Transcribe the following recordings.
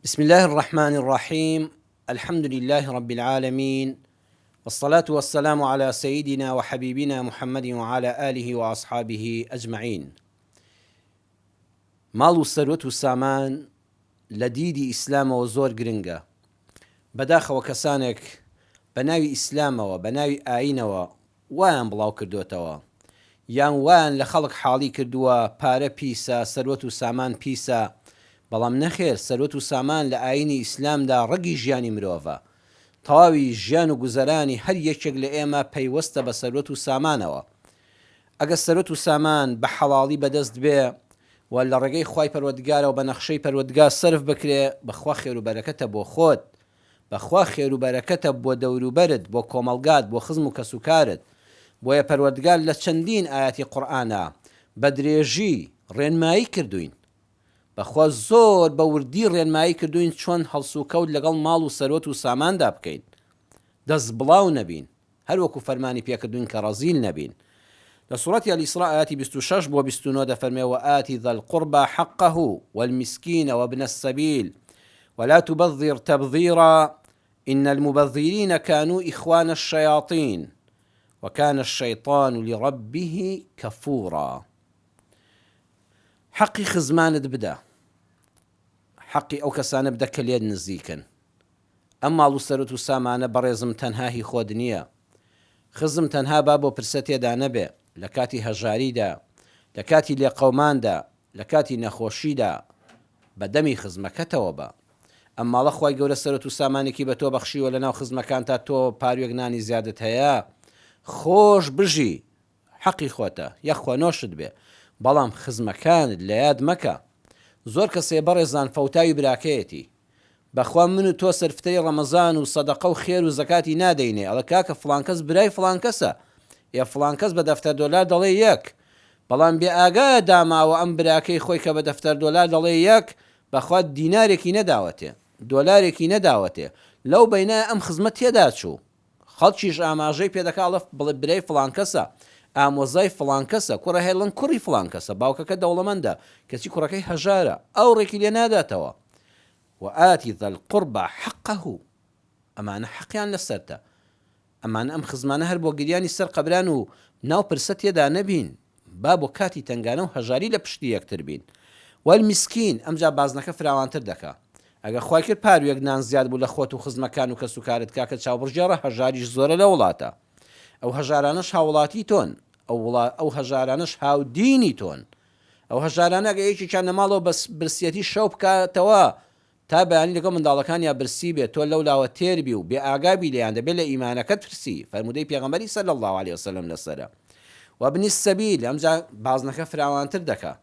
بسم الله الرحمن الرحيم. الحمد لله رب العالمين، والصلاة والسلام على سيدنا وحبيبنا محمد وعلى آله وأصحابه أجمعين. ماڵ و سەروەت و سامان لە دیدی ئیسلامەوە زۆر گرنگە. بەداخەوە کەسانێک بە ناوی ئیسلامەوە بە ناوی ئاینەوە وایان بڵاو کردوتەوە، یان وایان لە خەڵک حاڵی کردووە پارە پیسە، سەروەت و سامان پیسە. بەڵام نەخێر، سەروەت و سامان لە ئاینی ئیسلامدا ڕەگی ژیانی مرۆڤە. تەواوی ژیان و گوزەرانی هەر یەکێک لە ئێمە پەیوەستە بە سەروەت و سامانەوە. ئەگە سەروەت و سامان بە حەڵاڵی بەدەست بێ و لە ڕێگەی خوای پەروەردگارەوە بە نەخشەی پەروەردگار سەرف بکرێ، بەخوا خێر و بەرەکەتە بۆ خۆت، بەخوا خێر و بەرەکەتە بۆ دەوروبەرت، بۆ کۆمەڵگات، بۆ خزم و کەسوکارت. بۆیە پەروەردگار لە چەندین ئاەتی قورئانە بە درێژی ڕێنمایی کردوین، بەخوا زۆر بە وردی ڕێنمایی کردوین چۆن هەڵسوکەوت لەگەڵ ماڵ و سەروەت و ساماندا بکەین، دەست بڵاو نەبین، هەروەکو فەرمانی پێکردوین کە ڕەزیل نەبین. لە سوورەتی ئەل-ئیسراء ئاەتی 26 بۆ 29 دەفەرمێ: وآتی ذا القربى حقه والمسكين وابن السبيل ولا تبذر تبذيرا إن المبذرين كانوا إخوان الشياطين وكان الشيطان لربه كفورا. حقی خزمانت بدە، حقی ئەو کەسانە بدە کە لێت نزیکن. ئەم ماڵ و سەروەت و سامانە بەڕێزم تەنها هی خۆت نییە. خزم تەنها با بۆ پرسە تێدا نەبێ، لە کاتی هەژاریدا، لە کاتی لێقەوماندا، لە کاتی نەخۆشیدا بەدەمی خزمەکەتەوە بە. ئەم ماڵە خوای گەورە سەروەت و سامانێکی بە تۆ بەخشیوە لە ناو خزمەکانتا، تۆ پاروێک نانی زیادت هەیە، خۆش بژی، حەقی خۆتە، یەخوا نۆشت بێ، بەڵام خزمەکانت لە یاد مەکە. زۆر کەسێ بەڕێزان فەوتاوی براکەیەتی، بەخوا من و تۆ سەرفتەی ڕەمەزان و سەدەقە و خێر و زەکاتی نادەینێ، ئەڵە کاکە فڵان کەس برای فڵان کەسە، یا فڵان کەس بە دەفتەر دۆلار دەڵێ یەک، بەڵام بێ ئاگایە داماوە ئەم براکەی خۆی کە بە دەفتەر دۆلار دەڵێ یەک، بەخوا دینارێکی نەداوەتێ، دۆلارێکی نەداوەتێ، لەو بەینایە ئەم خزمەت تێدا چوو. خەڵکیش ئاماژەی پێدەکاڵە بڵێ برای فڵان کەسە، ئامۆزای فڵان کەسە، کوڕە هێڵن کوڕی فڵان کەسە، باوکەکە دەوڵەمەندە، کەچی کوڕەکەی هەژارە، ئەو ڕێکی لێ ناداتەوە. وآتی ذا القربى حقه، ئەمانە حەقیان لەسەرتە. ئەمانە ئەم خزمانە هەر بۆ گریانی سەر قەبران و ناو پرسە تێدا نەبین، با بۆ کاتی تنگانە و هەژاری لە پشتی یەکتر بین. والمیسکین، ئەمجا بازنەکە فراوانتر دەکا. ئەگە خوای کرد پاروێک نان زیاد بوو لە خۆت و خزمەکان و کەسوکارت، کاکە چاوبڕژێڕە هەژاریش زۆرە لە وڵاتە، ئەو هەژارانش هاوڵاتی تۆن، ئەو هەژارانش هاودینی تۆن. ئەو هەژارانە ئەگە یەکێکیان لە ماڵەوە بەس برسیەتی شەو بکاتەوە تا بەیانی لەگەڵ منداڵەکان یا برسی بێت، تۆ لەولاوە تێربی و بێ ئاگابی لێیان دەبێت لە ئیمانەکەت پرسی، فەرمودەی پێغەمبەری صلی الله علیه وسلم لەسەرە. وابن السەبیل، ئەمجا بازنەکە فراوانتر دەکا،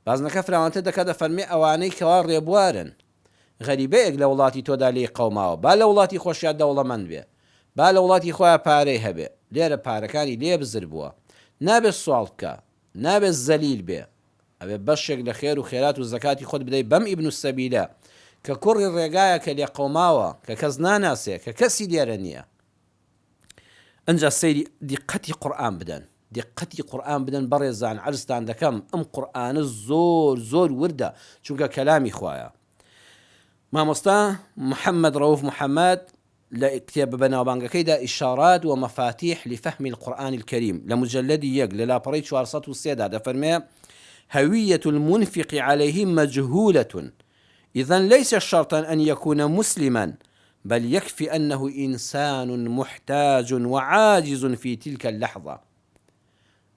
بازنەکە فراوانتر دەکات، دەفەرمێ ئەوانەی کەوا ڕێبوارن، غەریبەیەک لە وڵاتی تۆدا لێی قەوماوە، با لە وڵاتی خۆشیان دەوڵەمەند بێ، با لە وڵاتی خۆیان پارەی هەبێ، لێرە پارەکانی لێ بزر بووە، نابێت سوڵ بکە، نابێت زەلیل بێ، ئەبێ بەشێک لە خێر و خێرات و زەکاتی خۆت بدەی بەم ئیبن السەبیلە کە کوڕی ڕێگایە کە لێ قەوماوە، کە کەس ناناسێ، کە کەسی لێرە نییە. ئەنجا سەیری دیقەتی قورئان بدەن، دیقەتی قورئان بدەن. بەڕێزان عەرزتان دەکەم، ئەم قورئانە زۆر زۆر وردە، چونکە کەلامی خوایە. مامۆستا محەممەد ڕەوف محەممەد لە کتێبە بەناوبانگەکەیدا ئیشارات و مەفاتیح لفهم القرآن الكريم لە مجلدی یەک لە لاپەڕەی 403 دەفەرمێ: هوية المنفق عليه مجهولة، إذن ليس شرطا أن يكون مسلما، بل يكفي أنه إنسان محتاج وعاجز في تلك اللحظة.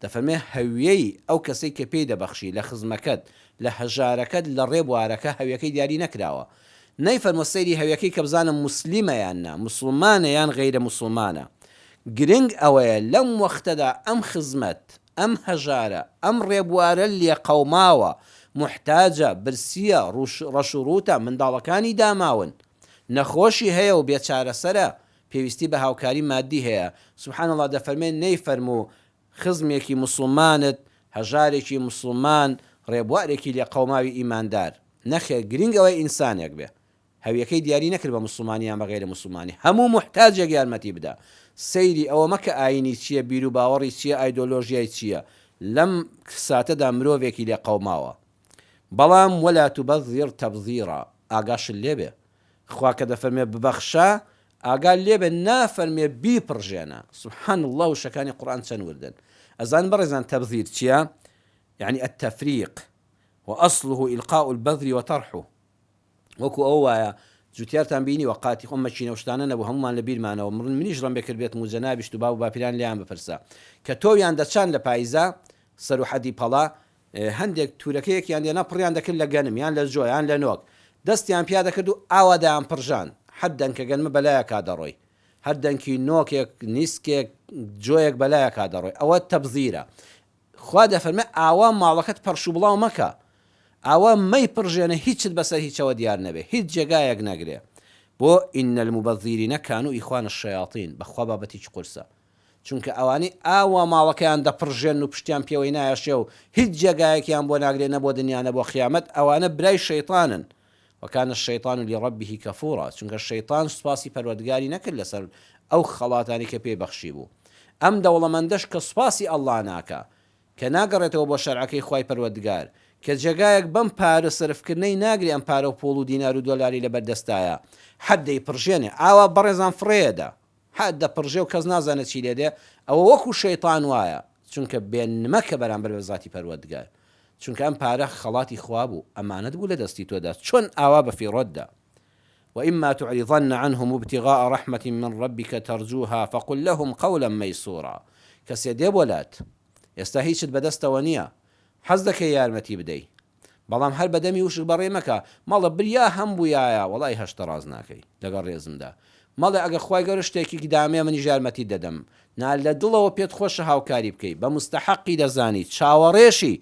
دەفەرمێ هەویەی ئەو کەسەی کە پێی دەبەخشی لە خزمەکەت، لە هەژارەکەت، لە ڕێبوارەکە هەویەکەی دیاری نەکراوە. نەیفەرمۆ سەیری هەویەکەی کە بزانم مسلیمە یان نا، مسلمانە یان غەیرە مسلمانە. گرنگ ئەوەیە لەم وەختەدا ئەم خزمەت، ئەم هەژارە، ئەم ڕێبوارە لێ قەوماوە، محتاجە، برسیە، ڕەشوڕوتە، منداڵەکانی داماون، نەخۆشی هەیە و بێچارەسەرە، پێویستی بە هاوکاری مادی هەیە. سوبحان الله، دەفەرمێن نەیفەرموو خزمێکی مسلمانت، هەژارێکی مسلمان، ڕێبوارێکی لێ قەوماوی ئیماندار، نەخێر، گرنگ ئەوەی ئینسانێک بێ، هەویەکەی دیاری نەکرد بە مسلمانیان بە غەیرە مسلمانی، هەموو محتاجێک یارمەتی بدە. سەیری ئەوە مەکە ئاینی چییە، بیر و باوەڕی چییە، ئایدۆلۆژیای چییە، لەم ساتەدا مرۆڤێکی لێ قەوماوە. بەڵام وەلا تبەذر تەبذیرا، ئاگاشت لێبێ خوا کە دەفەرمێ ببەخشە ئاگال لێبێ نافەرمێ بیپڕژێنە سبحان الله و شەکانی قورئان چەند وردن ئەزان بەڕێزان تەبذیر چییە؟ يعني التفريق وأصله إلقاء البذر وطرحه وەکو ئەو وایە جوتیارتان بینی وەقاتی خۆم مەچینە شتانە نەبوو هەمومان لە بیرمانەوە مڕن منیش ڕم بێکرد بێت و جەنابیشت و باو باپیران لیان بپرسە کە تۆیان دەچان لە پاییزە سەر و حەدی پەڵا هەندێک تورەکەیەکیان دێنا پڕیان دەکرد لە گەنم یان لە جۆ یان لە نۆک دەستیان پیا دەکرد و ئاوادایان پڕژان حەدەن کە گەنمە بەلایە کادەڕۆی هەردەنکی نۆکێک نیسکێک جۆیەک بەلایە کادەڕۆی ئەوە تەبزیرە خوا دەفەرمێ ئاوا ماڵەکەت پەرش و بڵاو مەکە ئاوا مەی پڕژێنە هیچت بەسەر هیچەوە دیار نەبێ هیچ جێگایەک نەگرێ بۆ ئین المبەذیرینە کانوا ئیخوان الشەیاطین بەخوا بابەتی چ قورسە چونکە ئەوانەی ئاوا ماڵەکەیان دەپڕژێن و پشتیان پێوەی نایەشێ و هیچ جێگایەکیان بۆ ناگرێنە بۆ دنیانە بۆ خیامەت ئەوانە برای شەیطانن وەکان الشەیطان لڕەبیه کەفوورا چونکە شەیطان سوپاسی پەروەردگاری نەکرد لەسەر ئەو خەڵاتانی کە پێی بەخشی بوو ئەم دەوڵەمەندەش کە سوپاسی ئەڵڵا ناکە کە ناگەڕێتەوە بۆ شەرعەکەی خوای پەروەردگار کە جێگایەک بەم پارە سەرفکردنەی ناگری ئەم پارە و پۆڵ و دینار و دۆلاری لەبەردەستایە حەدەی پڕژێنێ ئاوا بەڕێزان فڕێدا حەد دەپڕژێ و کەس نازانێت چی لێ دێ ئەوە وەکو شەیطان وایە چونکە بێنمەکە بەرامبەر بە ذاتی پەروەردگار چونکە ئەم پارە خەڵاتی خوا بوو ئەمانەت بوو لە دەستی تۆدا چۆن ئاوا بە فیڕۆتدا وإما تعرضن عنهم ابتغاء رحمة من ربك ترجوها فقل لهم قولا ميسورا کەسێ دێ بۆلات ئێستا هیچت بەدەستەوە نییە حەز دەکەی یارمەتی بدەی بەڵام هەر بەدەمی وشک بەڕێ مەکە ماڵە بریا هەم بوویایە وەڵی هەشتە ڕاز ناکەی لەگەڵ ڕێزمدا ماڵێ ئەگە خوای گەورە شتێکی دامێ منی یارمەتی دەدەم نا لە دڵەوە پێت خۆشە هاوکاری بکەی بە مستەحەقی دەزانی چاوەڕێشی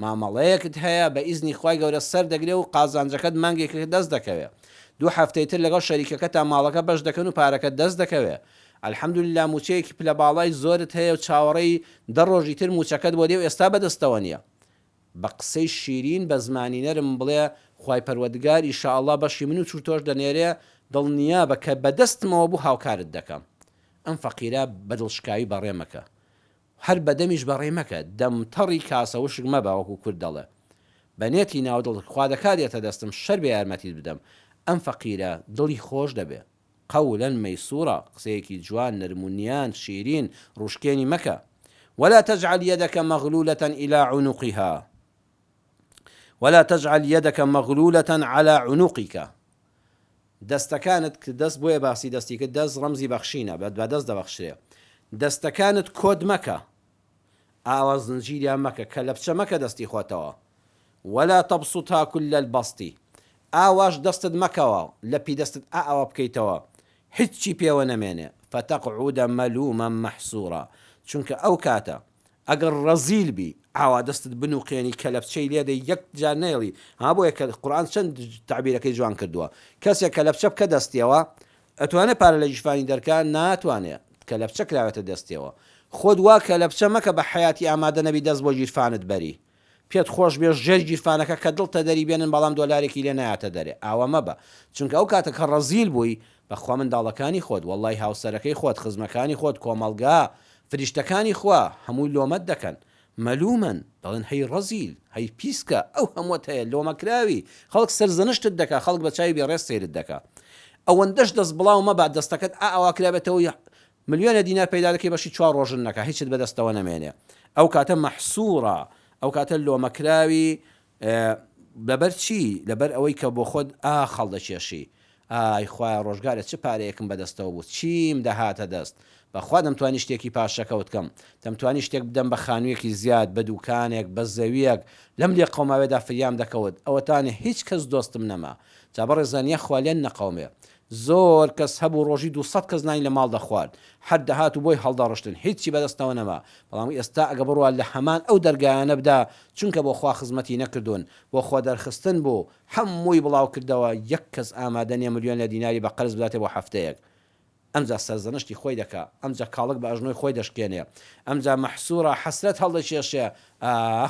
مامەڵەیەکت هەیە بە ئیزنی خوای گەورە سەر دەگرێ و قازانجەکەت مانگێکە دەست دەکەوێت 2 هەفتەی تر لەگەڵ شەریکەکە تا ماڵەکە بەش دەکەن و پارەکەت دەست دەکەوێت الحەمدولله موچەیەکی پلە باڵای زۆرت هەیە و چاوەڕێی 10 ڕۆژی تر موچەکەت بۆ دێ و ئێستا بەدەستەوە نییە بە قسەی شیرین بە زمانی نەرم بڵێ خوای پەروەردگار ئیشاءالله بەشی من و چوتۆش دەنێرێ دڵنیا بە کە بەدەستمەوە بوو هاوکارت دەکەم ئەم فەقیرە بەدڵشکاوی بەڕێ مەکە هەر بەدەمیش بەڕێ مەکە دەمتەڕی کاسە وشک مەبە وەکو کورد دەڵێ بەنێتی ناودڵ خوا دەکاتێتە دەستم شەر بێ یارمەتیت بدەم ئەم فەقیرە دڵی خۆش دەبێ قولا مەیسورە قسەیەکی جوان نەرمونیان شیرین ڕوشکێنی مەکە ولا تجعل يدك مغلولة إلى عنقها ولا تجعل يدك مغلولة على عنقك دەستەکانت کە دەست بۆیە باسی دەستی کرد دەست ڕەمزی بەخشینە بە دەست دەبەخشرێ دەستەکانت کۆد مەکە ئاوا زنجیریان مەکە کە لە بچە مەکە دەستی خۆتەوە ولا تبسطها كل البسط ئاواش دەستت مەکەوە لە پی دەستت ئاوا بکەیتەوە هیچی پێوە نەمێنێ فتقعد ملوما محسورا چونکە ئەو کاتە ئەگەر ڕەزیل بی ئاوا دەستت بنوقێنی کە لە بچەی لێدە یەک جار نێڵی ها بۆیە کە قورئان چەند تعبیرەکەی جوان کردووە کەسێک کە لە بچە بکە دەستیەوە ئەتوانێت پارە لە جیفانی دەرکات ناتوانێت کە لە بچە کراوێتە دەستیەوە خۆت وا کە لە بچە مەکە بە حیاتی ئامادە نەبی دەست بۆ ژیرفانت بەری پێت خۆش بێ ژێر جیرفانەکە کە دڵتە دەری بێنن بەڵام دۆلارێکی لێ نایاتە دەرێ ئاوا مەبە چونکە ئەو کاتە کە ڕەزیل بووی بەخوا منداڵەکانی خۆت وەڵڵی هاوسەرەکەی خۆت خزمەکانی خۆت کۆمەڵگا فریشتەکانی خوا هەمووی لۆمەت دەکەن مەلومن دەڵێن هەی ڕەزیل هەی پیسکە ئەو هەمووت هەیە لۆمەکراوی خەڵک سەرزەنشتت دەکا خەڵک بە چاوی بێڕێز سێرت دەکا ئەوەندەش دەست بڵاو مەبە دەستەکەت ئاوا کرابێتەوە ملیۆنە دینار پەیدا دەکەی بەشی 4 ڕۆژن نەکە هیچت بەدەستەوە نەمێنێ ئەو کاتە مەحسوورە ئەو کاتە لۆمەکراوی لەبەر چی لەبەر ئەوەی کە بۆ خۆت خەڵ دەکێشی ئای خوایە ڕۆژگارە چه پارەیەکم بەدەستەوە بوو چیم دەهاتە دەست بەخوا دەمتوانی شتێکی پاشەکەوت کەم دەمتوانی شتێک بدەم بە خانوویەکی زیاد بە دوکانێک بە زەویەک لەم لێ قەوماوێدا فریام دەکەوت ئەوەتانێ هیچ کەس دۆستم نەما جا بەڕێزانیە خوا لێن نەقەومێ زۆر کەس هەبوو ڕۆژی 200 کەس نانی لە ماڵ دەخوارد هەر دەهات و بۆی هەڵداڕشتن هیچی بەدەستەوە نەما بەڵام ئێستا ئەگە بڕوان لە هەمان ئەو دەرگایانە بدا چونکە بۆ خوا خزمەتی نەکردوون بۆ خۆ دەرخستن بوو هەمووی بڵاو کردەوە یەک کەس ئامادە نیە ملیۆن لە دیناری بە قەرز بداتێ بۆ هەفتەیەک ئەمجا سەرزەنشتی خۆی دەکا ئەمجا کاڵک بە ئەژنۆی خۆی دەشکێنێ ئەمجا مەحسوورە حەسرەت هەڵدەکێشێ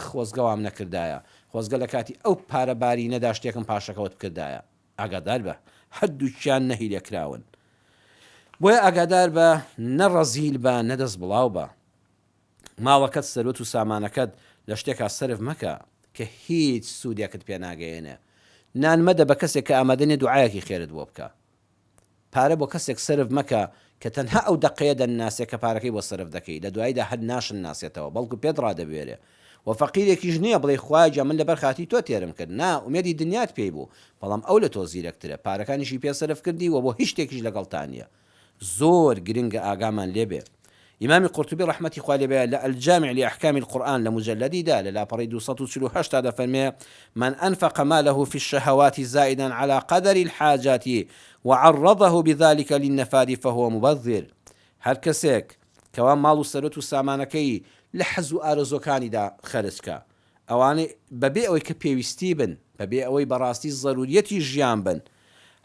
خۆزگەوام نەکردایە خۆزگە لە کاتی ئەو پارەباری نەدا شتێکم پاشەکەوت کردایە ئاگادار بە هەردووچیان نەهی لێکراون بۆیە ئاگادار بە نەڕەزیل بە نەدەست بڵاو بە ماڵەکەت سەرۆت و سامانەکەت لە شتێکا سەرف مەکە کە هیچ سوودێکت پێ ناگەیەنێ نان مەدە بە کەسێک کە ئامادەنێ دوعایەکی خێرت بۆ بکە. پارە بۆ کەسێک سرف مەکە کە تەنها ئەو دقەیە دەناسێت کە پارەکەی بۆ سرف دەکەی، لە دواییدا هەر ناشن ناسێتەوە، بەڵکو پێت ڕادەبوێرێ. و فەقیرێکیش نییە بڵێ خواجە من لەبەر خاتی تۆ تێرم کرد، نا ئومێدی دنیات پێی بوو، بەڵام ئەو لە تۆ زیرەکترە، پارەکانیشی پێ سرف کردی و بۆ هیچ شتێکیش لەگەڵتان نیە. زۆر گرنگە ئاگامان لێبێ. ئیمامی قورتوبی ڕەحمەتی خوا لێ بێ لە الجامع لأحكام القرآن لە مجلدیدا لە لاپەڕی 248 دەفەرمێ من أنفق ماله في الشهوات زائدا على قدر الحاجات وعرضه بذلك للنفاد فهو مبذر. هەر کەسێک کەوا ماڵ و سەرەت و سامانەکەی لە حەز و ئارەزۆکانیدا خەرجکە، ئەوانەی بەبێ ئەوەی کە پێویستی بن، بەبێ ئەوەی بەڕاستی ضرورەتی ژیان بن،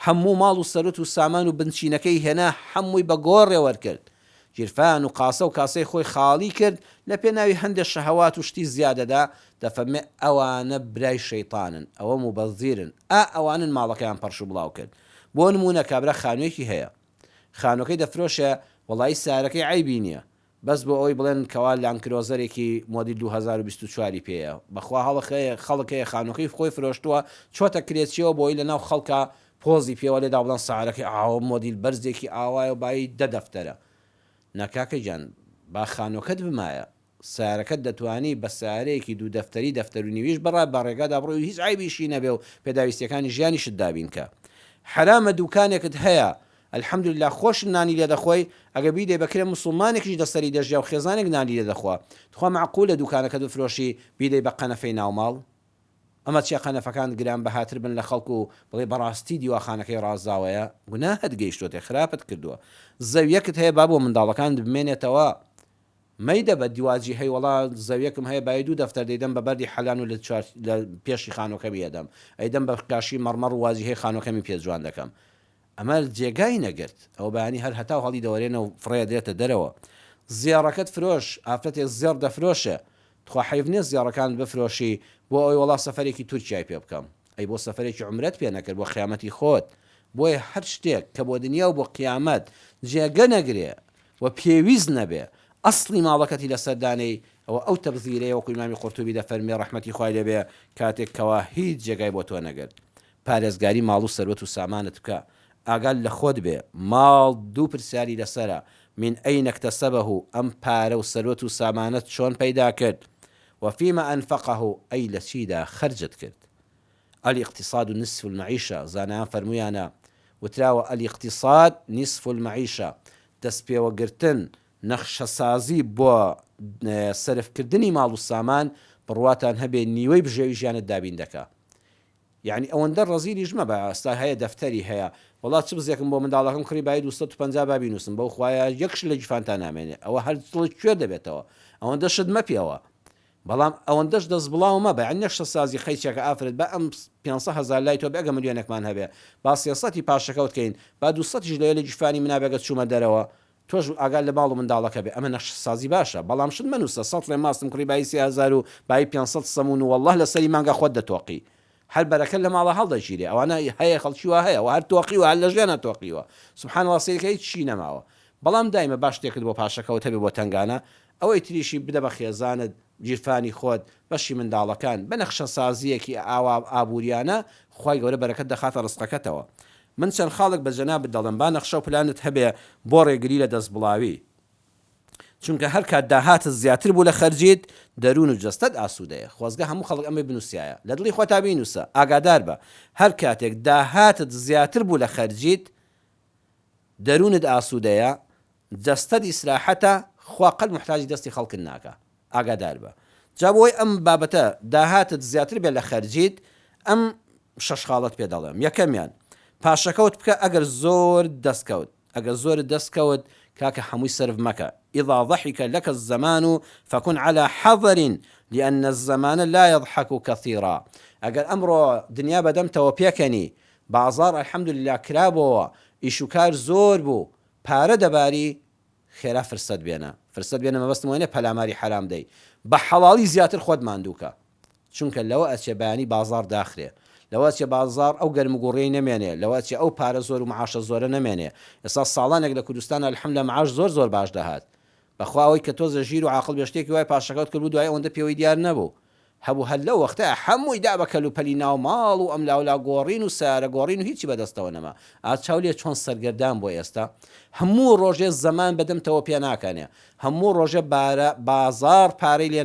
هەموو ماڵ و سەرەت و سامان و بنچینەکەی هێنا هەمووی بە گۆڕێ وەرکرد، گیرفان و قاسە و کاسەی خۆی خاڵی کرد لە پێناوی هەندێک شەهەوات و شتی زیادەدا، دەفەرمێ ئەوانە برای شەیطانن، ئەوە مبەذیرن، ئەوانن ماڵەکەیان پەرش و بڵاو کرد. بۆ نمونە کابرا خانوویەکی هەیە، خانووەکەی دەفرۆشە، وەڵی سارەکەی عیبی نییە، بەس بۆ ئەوی بڵێن کەوا لانکرۆزەرێکی مۆدیل 2024 پێەیە، بەخوا خەڵکەیە خانووەکەی خۆی فرۆشتووە چۆتە کرێچیەوە بۆی لە ناو خەڵکە پۆزی پێوە لێدا بڵێن سارەکەی ئاوە مۆدیل بەرزێکی ئاوایە و بای دەفتەرە. ناکاکە گیان با خانووەکەت بمایە، سارەکەت دەتوانی بە سارەیەکی دوو دەفتەری دەفتەر و نیویش بەڕای بەڕێگادا بڕۆی هیچ عیبیشی نەبێ و پێداویستیەکانی ژیانیشت دابینکە. حرامە دوکانێکت هەیە الحەمدولله خۆش نانی لێ دەخۆی، ئەگە بیدێ بەکرێ مسلمانێکیش دەسەری دەژیا و خێزانێک نانی لێ دەخوا، تخوا معقولە دوکانەکە دفرۆشی بیدەی بە قەنەفەی ناوماڵ؟ ئەمە چیا قەنەفەکان گران بەهاتر بن لە خەڵکو و بڵێ بەڕاستی دیواخانەکەی ڕازاوەیە، گوناهت گەیشتۆتێ خراپت کردووە. زەویەکت هەیە با بۆ منداڵەکان بمێنێتەوە، مەیدە بە دیواجی هەی وڵا زەویەکم هەیە باید دوو دەفتەر دەیدەم بە بەردی حەلان و لە پێشی خانووەکەمی ئەدەم، ئەیدەم بە کاشی مەڕمەڕ وازی هەیە خانووەکەمی پێ جوان دەکەم. ئەمە جێگای نەگرت، ئەو بەیانی هەر هەتا و هەڵی دەوەرێنە و فڕێ دێتە دەرەوە. زیێڕەکەت فرۆش، ئافرەتێک زێڕ دەفرۆشە، تخوا حەیف نییە زیێڕەکان بفرۆشی بۆ ئەوی وڵا سەفەرێکی تورکیای پێ بکەم، ئەی بۆ سەفەرێکی عومرەت پێ نەکرد بۆ خیامەتی خۆت. بۆیە هەر شتێک کە بۆ دنیا و بۆ قیامەت جێگە نەگرێ و پێویست نەبێ ئەسڵی ماڵەکەتی لەسەردانەی ئەو تەبذیرەیە، وەکو ئیمامی قورتوبی دەفەرمێ ڕەحمەتی خوای لێبێ کاتێک کەوا هیچ جێگای بۆ تۆ نەگرت. پارێزگاری ماڵ و سەروەت و سامانت بکە، ئاگال لە خۆت بێ ماڵ دوو پرسیاری لەسەرە، من ئەین اکتسبه ئەم پارە و سەروەت و سامانەت چۆن پەیدا کرد، وفيما أنفقه أي لشيدا خرجت كرد. الاقتصاد نصف المعيشة، زانا فرميانا وتراوى الاقتصاد نصف المعيشة، دسبي وقرتن نخش سازي بو صرف كردني مالو السامان برواتان هبي نيوي بجوي جان الدابين دكا. يعني ئەوەندە ڕەزیلیش مەبە، ئەستا هەیە دەفتەری هەیە، وڵات چ بزێکم بۆ منداڵەکەم کڕی باید 250 بابی نووسم، بەو خوایە یەکش لە جیفانتان نامێنێ، ئەوە هەر کوێ دەبێتەوە، ئەوەندە شت مەپیەوە. بەڵام ئەوەندەش دەست بڵاو مەبە، نەخشە سازی خەیچێکە ئافرێت بە ئەم 500,000 لای تۆ بێگە ملیۆنێکمان هەبێ، با 300 پاشەکەوتکەین، با 200 لە جیفانی منابێگەت چوومە دەرەوە، تۆش ئاگال لە باڵ و منداڵەکە بێ، ئەمە نەخشە سازی باشە. بەڵام شت منووسە 100 لێ ماستم کڕی بای 30,000 و بای 500 سەمون و والله لەسەری مانگە خۆت دەتۆقی، هەر بەرەکە لە ماڵە هەڵدەگیرێ، ئەوانە هەیە خەڵکیوە هەیە و هەر تۆقی و هەر لە ژیانە تۆقیوە، سوبحان الله سەیرەکە هیچ چی نەماوە. بەڵام دایمە باش تێکرد بۆ پاشەکەوت هەبێ بۆ تنگانە، ئەوەی تریشی بدە بە خێزانت، جیرفانی خۆت، بەشی منداڵەکان بە نەخشە سازیەکی ئابوووریانە، خوای گەورە بەرەکەت دەخاتە ڕزقەکەتەوە. من چەند خاڵک بە جەنابت دەڵێم با نەخشە و پلانت هەبێ بۆ ڕێگری لە دەست بڵاوی، چونکە هەر کات داهاتت زیاتر بوو لە خەرجیت دەروون و جەستەت ئاسوودەیە. خۆزگە هەموو خەڵک ئەمەی بنووسایە لە دڵی خۆتا بینووسە، ئاگادار بە هەر کاتێک داهاتت زیاتر بوو لە خەرجیت دەروونت ئاسوودەیە، جەستەت ئیسراحەتە، خوا قەت محتاجی دەستی خەڵکن ناکە، ئاگادار بە. جا بۆی ئەم بابەتە داهاتت زیاتر بێت لە خەرجیت، ئەم شەش خاڵەت پێ دەڵێم. یەکەمیان پاشەکەوت بکە ئەگەر زۆر دەستکەوت، ئەگەر زۆر دەستکەوت كاك حموي سرف مكة. إذا ضحك لك الزمان فكن على حذر لأن الزمان لا يضحك كثيرا. أقل أمر دنيا بدم توبيكني بازار الحمد لله كرابو إيشوكار زور بو بارد باري خيرا فرصد بينا ما بس موينة بلاماري حرام دي بحلالي زياتر خود ماندوكا چونك لو أتشباني بازار داخله لو أتش بازار أو قرم قوري نمينه لو أتش أو بار زور ومعاش زور نمينه إصلا صالان أقل كردستان الحمد لله معاش زور باش دهات بخواوي كتوز جير وعاقل بيشتكي واي باشكات كل بدو أي وند بيوي ديار نبو هەبوو هەر لەو وەختە هەمووی دا بە کەلوپەلی ناو ماڵ و ئەم لاولا گۆڕین و سارە گۆڕین و هیچی بەدەستەوە نەما. ئاچاو لێ چۆن سەرگەردان بۆ ئێستا هەموو ڕۆژێ زەمان بەدەمتەوە پێ ناکەنێ، هەموو ڕۆژێ بازار پارەی لێ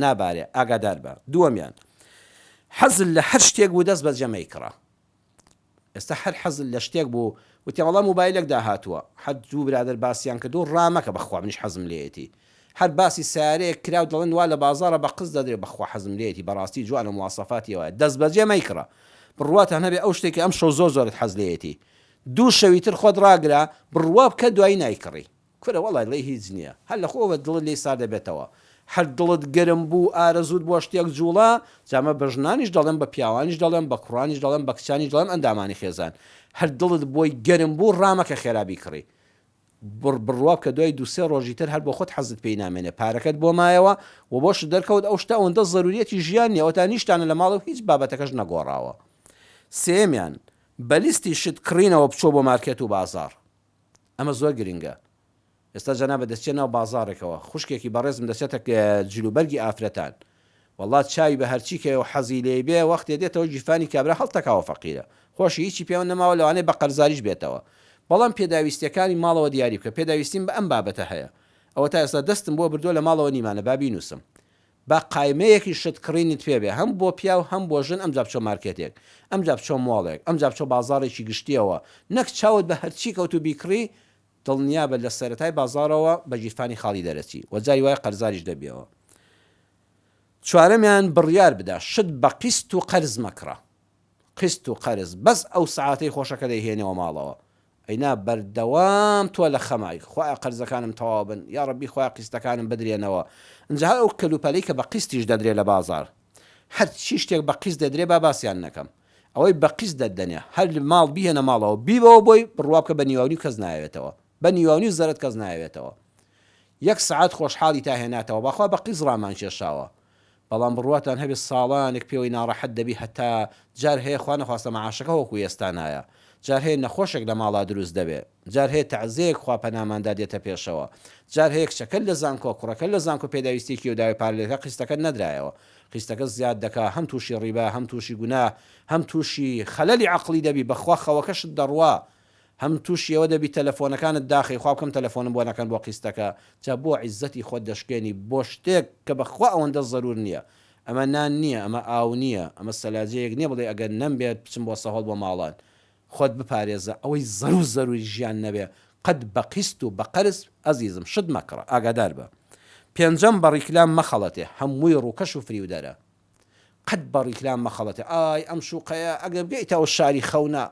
نابارێ ئاگادار بە. دووەمیان حەزل لە هەر شتێک بوو دەست بەجێمەی کڕە. ئێستا هەر حەزل لە شتێک بوو وتیاوەڵام موبایلێک داهاتووە، حەد دوو برادر باسییان کردو ڕامەکە بەخوا منیش حەزم لێتی، هەر باسی سارەیەک کراو دەڵێن وا لە بازارە بە قز دەدرێت بەخوا حەزم لێتی، بەڕاستی جوانە مواصفاتیەوە دەست بەجێ مەیکڕە بڕواتان هەبێ ئەو شتێکی ئەم شەو زۆرت حەز لێتی، دوو شەوی تر خۆت ڕاگرا بڕوا بکە دوایی نایکڕی کورە وەڵای لێ هیچ نییە، هەر لە خۆوە دڵت لێ سار دەبێتەوە، هەر دڵت گەرم بوو ئارەزوود بۆ شتێک جوڵا جامە بەژنانیش دەڵێن بە پیاوانیش دەڵێن بە کوڕانیش دەڵێن بە کچانی دەڵێن ئەندامانی خێزان، هەر دڵت بۆی گەرم بوو ڕامەکە خێرابی کڕی بڕواب کە دوای دووسێ ڕۆژی تر هەر بۆ خۆت حەزت پێی نامێنێ پارەکەت بۆ مایەوە و بۆش دەرکەوت ئەو شتە ئەوەندە ضرورەتی ژیان نیە ئەوتا نیشتانە لە ماڵ و هیچ بابەتەکەش نەگۆڕاوە. سێمیان بەلیستی شت کڕینەوە بچۆ بۆ مارکێت و بازار، ئەمە زۆر گرنگە. ئێستا جەنابە دەچێت ناو بازارێکەوە خوشکێکی بەڕێزم دەچێتە جلوبەرگی ئافرەتان وەڵات چاوی بە هەرچیکەوە حەزی لێ بێ وەختێ دێتەوە جیفانی کابرا هەڵتەکاوە فەقیرە خۆشی هیچی پێوە نەماوە لەوانەیە بە قەرزاریش بێتەوە، بەڵام پێداویستیەکانی ماڵەوە دیاری بکە پێداویستیم بە ئەم بابەتە هەیە، ئەوە تا ئێستا دەستم بۆ بردووە لە ماڵەوە نیمانە بابی نووسم با قایمەیەکی شت کڕینت پێبێ هەم بۆ پیا و هەم بۆ ژن ئەمجا بچۆ مارکێتێک ئەمجا بچۆ مۆڵێک ئەمجا بچۆ بازارێکی گشتیەوە نەک چاوت بە هەرچی کەوت و بیکڕی دڵنیا بە لە سەرەتای بازارەوە بە جیفانی خاڵی دەرەچی وەجای وای قەرزاریش دەبێەوە. چوارەمیان بڕیار بدا شت بە قیست و قەرز مەکڕە، قیست و قەرز بەس ئەو سعاتەی خۆشەکە دەیهێنەوە ماڵەوە ئەینا بەردەوام تۆ لە خەمای خۆی قەرزەکانم تەواو بن یا ڕەبی خۆی قیستەکانم بدرێنەوە ئەجا ئەو کەلوپەلەی کە بە قیستیش دەدرێ لە بازار هەر چی شتێک بە قیست دەدرێ با باسییان نەکەم ئەوەی بە قیست دەدەنێ هەر ماڵ بیهێنە ماڵەوە بیبەوە بۆی بڕوا بکە بە نیواونی کەس نایەوێتەوە بە نیواونی و زەرت کەس نایەوێتەوە یەک سعات خۆشحاڵی تا هێناتەوە بەخوا بە قیز ڕامان کێشاوە بەڵام بڕواتان هەبێت ساڵانێک پێوەی ناڕەحەت دەبی هەتا جار هەیە خوا نەخواستە مەعاشەکە وەکو ئێستانایە جار هەیە نەخۆشێک لە ماڵا دروست دەبێت جار هەیە تەعزەیەک خوا پەناماندا دێتە پێشەوە جار هەیە کچەکە لە زانکۆ کوڕەکە لە زانکۆ پێداویستێکی و داوای پارلێکە قیستەکە نەدرایەوە قیستەکە زیاد دەکا هەم تووشی ڕیبا هەم تووشی گونا هەم تووشی خەلەلی عەقڵی دەبی بەخوا خەوەکەشت دەڕوا هەم تووشیەوە دەبی تەلەفۆنەکانت داخی خوا بکەم تەلەفۆنم بۆ نەکەن بۆ قیستەکە جا بۆ عیزەتی خۆت دەشکێنی بۆ شتێک کە بەخوا ئەوەندە زەرور نییە ئەمە نان نییە ئەمە ئاو نییە ئەمە سەلاجەیەک نییە بڵێ ئەگەر نەمبێت بچم بۆ سەهۆڵ بۆ ماڵان خۆت بپارێزە ئەوەی زەروری ژیان نەبێ قەت بە قیست و بە قەرز ئەزیزم شت مەکڕە ئاگادار بە. پێنجەم بە ڕیکلام مەخەڵەتێ هەمووی ڕووکەش و فریودەرە قەت بە ڕیکلام مەخەڵەتێ ئای ئەم شوقەیە ئەگەر بگەیتەوە شاری خەونا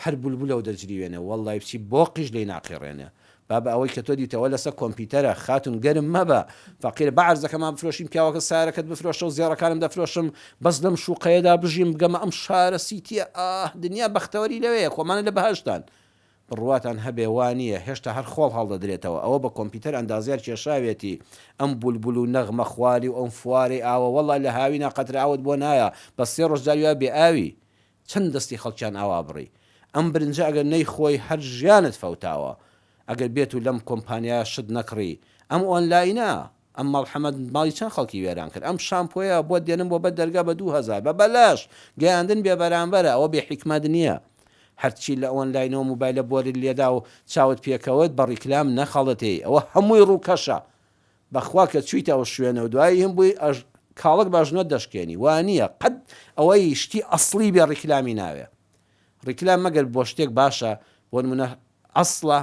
هەر بولبولەوە دەجریوێنێ وەڵڵای بچی بۆ قیش لێی ناقیڕێنێ بابە ئەوەی کە تۆ دیتەوە لەسەر کۆمپیوتەرە خاتون گەرم مەبە فەقیرە بە عەرزەکەمان بفرۆشیم پیاوەکە سارەکەت بفرۆشە و زیێڕەکانم دەفرۆشم بەس لەم شوقەیەدا بژیم بگەمە ئەم شارە سیتیە دنیا بەختەوەری لەوەیە خۆمانە لە بەهەشتان بڕواتان هەبێ وانییە هێشتا هەر خۆڵ هەڵدەدرێتەوە ئەوە بە کۆمپیوتەر ئەندازیار کێشاوێتی ئەم بولبول و نەغمە خواری و ئەم فواری ئاوە وەڵڵا لە هاوینا قەتراوت بۆ نایە بە سێ ڕۆژ جاریوە بێ ئاوی چەند دەستی خەڵکیان ئاوا بڕی ئەم برنجە ئەگەر نەی خۆی هەر ژیانت فەوتاوە ئەگەر بێت و لەم کۆمپانیا شت نەکڕی ئەم ئۆنلاینە ئەم مەڵحەمەد ماڵی چەند خەڵکی وێران کرد ئەم شامپۆیە بۆ دێنم بۆ بە دەرگا بە 2000 بە بەلاش گەیاندن بێ بەرامبەرە ئەوە بێ حیکمەت نییە هەرچی لە ئۆنلاینەوە موبایلە بۆری لێدا و چاوت پێکەوت بە ڕیکلام نەخەڵەتەی ئەوە هەمووی ڕووکەشە بەخوا کە چویتەوە شوێنەوە دوایی هەم بووی کاڵک باژنۆت دەشکێنی وانە قەت ئەوەی شتی ئەسڵی بێ ڕیکلامی ناوێ ڕیکلام مەگەر بۆ شتێک باشە بۆ نمونە ئەسڵە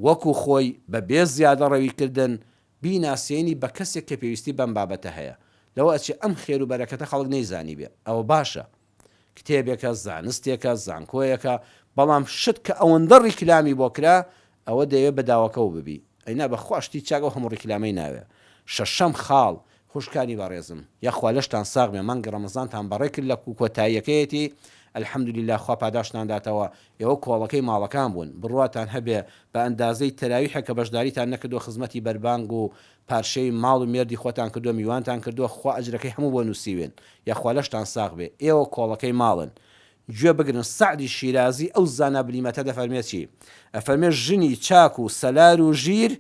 وەکو خۆی بە بێ زیادە ڕەویکردن بیناسیێنی بە کەسێک کە پێویستی بەم بابەتە هەیە لەوە ئەچی ئەم خێر و بەرەکەتە خەڵک نەیزانی بێ ئەوە باشە کتێبێکە زانستێکە زانکۆیەکە بەڵام شت کە ئەوەندە ڕیکلامی بۆ کرا ئەوە دەیەوێت بەداوەکەەوە ببی ئەینا بەخواشتی چاگە هەموو ڕیکلامەی ناوێ. شەشەم خاڵ خوشکانی بەڕێزم یاخوا لەشتان ساغمێ مانگە ڕەمەزانتان بەڕێ کرد لە کۆتاییەکەیەتی الحەمدولله خوا پاداشتانداتەوە ئێوە کۆڵەکەی ماڵەکان بوون بڕواتان هەبێ بە ئەندازەی تەراویحە کە بەشداریتان نەکردو خزمەتی بەربانگ و پارشەی ماڵ و مێردی خۆتان کردو میوانتان کردووە خوا ئەجرەکەی هەموو بۆ نووسیوێن یاخوا لەشتان ساغ بێ ئێوە کۆڵەکەی ماڵن گوێ بگرن سعدی شیرازی ئەو زانە بلیمەتە دەفەرمێت چی ئەفەرمێ ژنی چاک و سەلار و ژیر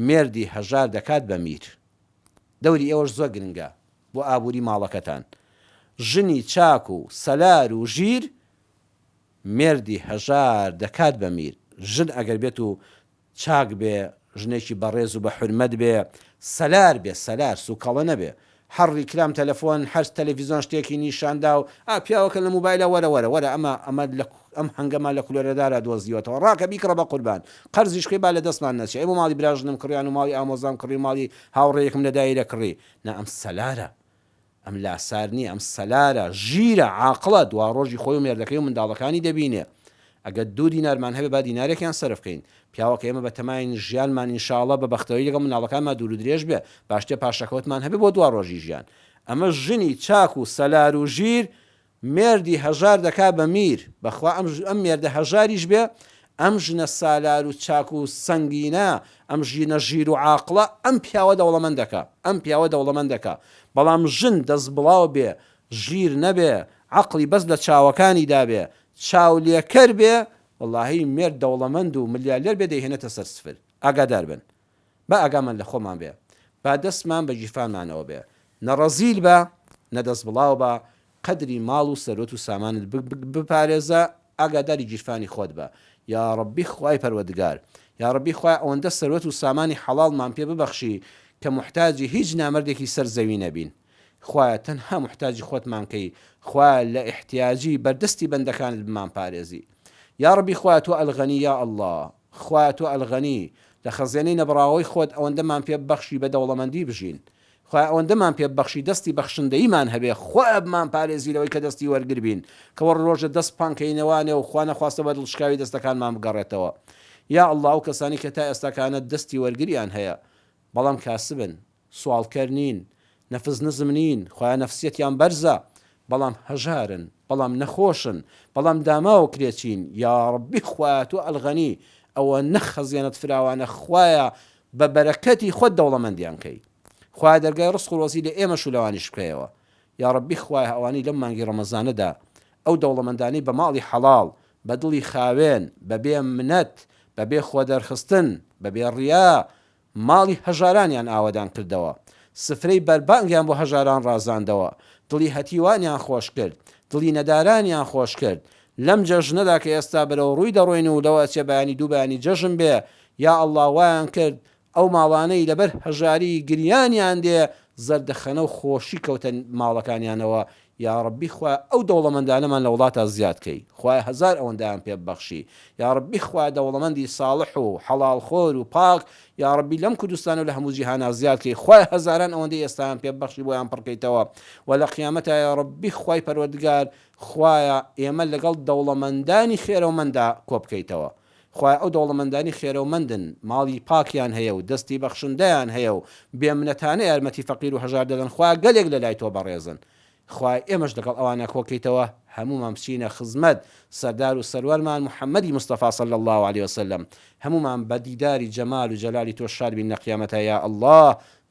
مێردی هەژار دەکات بە میر دەوری ئێوەش زۆر گرنگە بۆ ئابووری ماڵەکەتان. ژنی چاک و سەلار و ژیر مێردی هەژار دەکات بە میر. ژن ئەگەر بێت و چاک بێ، ژنێکی بەڕێز و بە حرمەت بێ، سەلار بێ، سەلار سوکەڵە نەبێ، هەڕی کرام تەلەفۆن هەر تەلەڤیزۆن شتێکی نیشاندا و پیاوەکە لە موبایلە وەرە ئەمە ئەم هەنگەما لە کولۆرەدارە دۆزیوەتەوە، ڕاکە بیکڕە بە قوربان، قەرزیشکەی با لە دەستمان نەچێ، ئەی بۆ ماڵی براژنم کڕیان و ماڵی ئامۆزام کڕی، ماڵی هاوڕێیەکم لە دایرە کڕی. نا ئەم سەلارە، ئەم لاسارنی، ئەم سەلارە، ژیرە، عاقڵە، دوا ڕۆژی خۆی و مێردەکەی و منداڵەکانی دەبینێ. ئەگەر 2 دینارمان هەبێ با دینارێکیان سەرف بکەین. پیاوەکە ئێمە بە تەماین ژیانمان ئینشاڵڵا بە بەختەوەری لەگەڵ مناڵەکانمان دوور و درێژ بێ، باشتێ پاشەکەوتمان هەبێ بۆ دوا ڕۆژی ژیان. ئەمە ژنی چاک و سەلار و ژیر مێردی هەژار دەکا بە میر. بەخوا ئەم مێردە هەژاریش بێ، ئەم ژنە سالار و چاک و سەنگینە، ئەم ژینە ژیر و عاقڵە، ئەم پیاوە دەوڵەمەندەکە، ئەم پیاوە دەوڵەمەندەکە. بەڵام ژن دەست بڵاو بێ، ژیر نەبێ، عەقڵی بەس لە چاوەکانی دابێ، چاولێکەر بێ، وەڵاهی مێرد دەوڵەمەند و ملیالێر بێ دەیهێنێتە سەر سفر. ئاگادار بن، با ئاگامان لە خۆمان بێ، با دەستمان بە گیرفانمانەوە بێ، نەڕەزیل بە، نەدەست بڵاو بە، قەدری ماڵ و سەرۆت و سامانت بپارێزە، ئاگاداری گیرفانی خۆت بە. یا ڕەبی خوای پەروەردگار، یا ڕەبی خوای ئەوەندە سەرۆت و سامانی حەڵاڵمان پێ ببەخشی کە محتاجی هیچ نامەردێکی سەر زەوی نەبین. خوایە تەنها محتاجی خۆتمان کەی، خوایە لە احتیاجی بەردەستی بەندەکانت بمان پارێزی. یا ڕەبی خوایە تۆ ئەلغەنی، یا ئەڵڵا، خوایە تۆ ئەلغەنی، لە خەزێنەی نەبڕاوەی خۆت ئەوەندەمان پێ بەخشی بە دەوڵەمەندی بژین. خوای ئەوەندەمان پێ بەخشی دەستی بەخشندەیمان هەبێ، خوایە بمان پارێزی لەوەی کە دەستی وەرگر بین، کەوە ڕۆژە دەست پانکەینەوانێ و خوا نەخواستە بە دڵشکاوی دەستەکانمان بگەڕێتەوە. یا ئەڵڵا و کەسانی کە تا ئێستاکانە دەستی وەرگریان هەیە بەڵام کاسبن، سوالکەر نین، نەفز نزم نین، خوایە نەفسیەتیان بەرزە، بەڵام هەژارن، بەڵام نەخۆشن، بەڵام داماوە کرێچین. یا ڕەبی خوایە تۆ ئەلغەنی، ئەوە نەخەزیێنت فراوانە، خوایە بە بەرەکەتی خۆت دەوڵەمەندیان کەی، خوایە دەرگای ڕزق و ڕۆزی لە ئێمە شولەوانیش بکەیەوە. یا ڕەبی خوایە ئەوانەی لەم مانگی ڕەمەزانەدا ئەو دەوڵەمەندانی بە ماڵی حەڵاڵ، بە دڵی خاوێن، بەبێ منەت، بەبێ خۆ دەرخستن، بەبێ ڕیا، ماڵی هەژارانیان ئاوەدان کردەوە، سفرەی بەربانگیان بۆ هەژاران ڕازاندەوە، دڵی هەتیوانیان خۆش کرد، دڵی نەدارانیان خۆش کرد. لەم جەژنەدا کە ئێستا بەرەو ڕووی دەڕۆین و لەوە چێ بەیانی دوو بەیانی جەژن بێ، یا ئەڵڵا وایان کرد ئەو ماڵانەی لەبەر هەژاری گریانیان دێ زەردەخەنە و خۆشی کەوتە ماڵەکانیانەوە. یا ڕەبی خوایە ئەو دەوڵەمەندانەمان لە وڵاتە زیاد کەی، خوایە هەزار ئەوەندەیان پێ ببەخشی. یا ڕەبی خوایە دەوڵەمەندی ساڵح و حەڵاڵ خۆر و پاک، یا ڕەبی لەم کوردستان و لە هەموو جیهانا زیاد کەی، خوایە هەزاران ئەوەندەی ئێستایان پێ ببەخشی بۆیان پڕکەیتەوە. و لە قیامەتە یا ڕەبی خوای پەروەردگار، خوایە ئێمە لەگەڵ دەوڵەمەندانی خێرەومەندا کۆ بکەیتەوە. خوای ئەو دەوڵەمەندانی خێرەومەندن، ماڵی پاکیان هەیە و دەستی بەخشندەیان هەیە و بێمنەتانە یارمەتی فەقیر و هەژار دەدەن، خوای گەلێک لە لای تۆ بەڕێزن. خوای ئێمەش لەگەڵ ئەوانە کۆکەیتەوە، هەمومان بچینە خزمەت سەردار و سەروەرمان محەممەدی مستەفا صلی الله عليه وسلم، هەمومان بە دیداری جەمال و جەلالی تۆ شاد بین لە قیامەتە. یا ئەڵڵا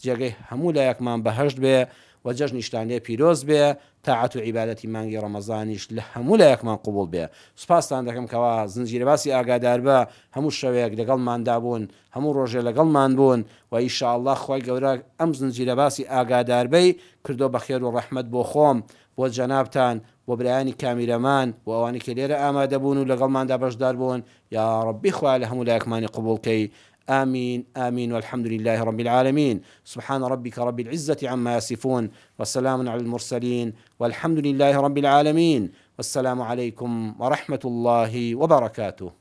جێگەی هەموو لایەکمان بەهەشت بێ و جەژنیشتان لێ پیرۆز بێ، تاعەت و عیبادەتی مانگی ڕەمەزانیش لە هەموو لایەکمان قبول بێ. سوپاستان دەکەم کەوا زنجیرە باسی ئاگادار بە هەموو شەوەیەک لەگەڵماندا بوون، هەموو ڕۆژێ لەگەڵمان بوون و ئینشاءالله خوای گەورە ئەم زنجیرە باسی ئاگاداربەی کردو بە خێر و ڕەحمەت بۆ خۆم، بۆ جەنابتان، بۆ برایانی کامیرەمان و ئەوانی کە لێرە ئامادە بوون و لەگەڵماندا بەشدار بوون. یا ڕەبی خوای لە هەموو لایەکمانی قبول کەی. آمين آمين والحمد لله رب العالمين. سبحان ربك رب العزة عما يصفون، وسلام على المرسلين، والحمد لله رب العالمين، والسلام عليكم ورحمة الله وبركاته.